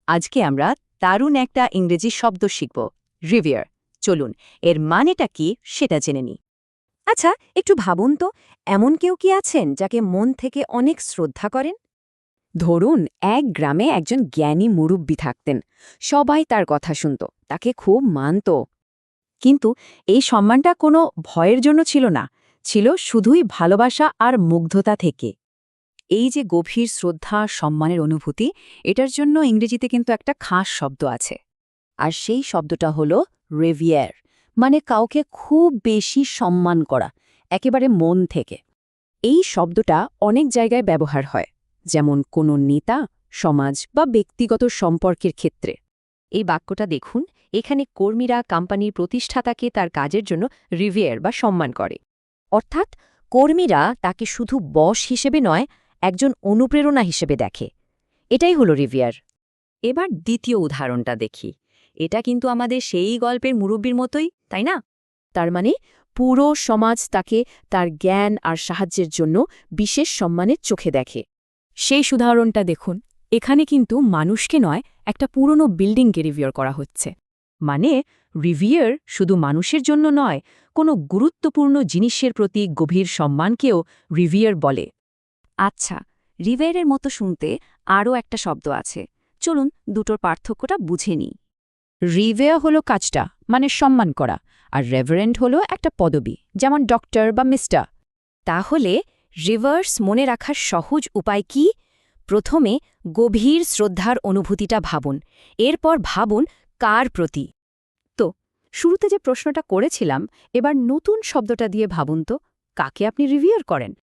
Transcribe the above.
আজকে আমরা দারুণ একটা ইংরেজি শব্দ শিখব, রিভিয়ার। চলুন, এর মানেটা কি সেটা জেনে নিই। আচ্ছা, একটু ভাবুন তো, এমন কেউ কি আছেন যাকে মন থেকে অনেক শ্রদ্ধা করেন? ধরুন, এক গ্রামে একজন জ্ঞানী মুরব্বি থাকতেন। সবাই তার কথা শুনত, তাকে খুব মানত। কিন্তু এই সম্মানটা কোনো ভয়ের জন্য ছিল না, ছিল শুধুই ভালোবাসা আর মুগ্ধতা থেকে। এই যে গভীর শ্রদ্ধা, সম্মানের অনুভূতি, এটার জন্য ইংরেজিতে কিন্তু একটা খাস শব্দ আছে। আর সেই শব্দটা হলো রিভিয়ার, মানে কাউকে খুব বেশি সম্মান করা, একেবারে মন থেকে। এই শব্দটা অনেক জায়গায় ব্যবহার হয়, যেমন কোনো নেতা, সমাজ বা ব্যক্তিগত সম্পর্কের ক্ষেত্রে। এই বাক্যটা দেখুন, এখানে কর্মীরা কোম্পানির প্রতিষ্ঠাতাকে তার কাজের জন্য রিভিয়ার বা সম্মান করে। অর্থাৎ কর্মীরা তাকে শুধু বস হিসেবে নয়, একজন অনুপ্রেরণা হিসেবে দেখে। এটাই হলো রিভিয়ার। এবার দ্বিতীয় উদাহরণটা দেখি। এটা কিন্তু আমাদের সেই গল্পের মুরব্বির মতোই, তাই না? তার মানে পুরো সমাজ তাকে তার জ্ঞান আর সাহায্যের জন্য বিশেষ সম্মানের চোখে দেখে। সেই উদাহরণটা দেখুন, এখানে কিন্তু মানুষকে নয়, একটা পুরনো বিল্ডিংকে রিভিয়ার করা হচ্ছে। মানে রিভিয়ার শুধু মানুষের জন্য নয়, কোনো গুরুত্বপূর্ণ জিনিসের প্রতি গভীর সম্মানকেও রিভিয়ার বলে। আচ্ছা, রিভিয়ারের মতো শুনতে আরও একটা শব্দ আছে। চলুন দুটোর পার্থক্যটা বুঝে নিই। রিভিয়ার হলো কাজটা, মানে সম্মান করা, আর রেভারেন্ড হলো একটা পদবি, যেমন ডক্টর বা মিস্টার। তাহলে রিভার্স মনে রাখার সহজ উপায় কি? প্রথমে গভীর শ্রদ্ধার অনুভূতিটা ভাবুন, এরপর ভাবুন কার প্রতি। তো শুরুতে যে প্রশ্নটা করেছিলাম, এবার নতুন শব্দটা দিয়ে ভাবুন তো, কাকে আপনি রিভিয়ার করেন।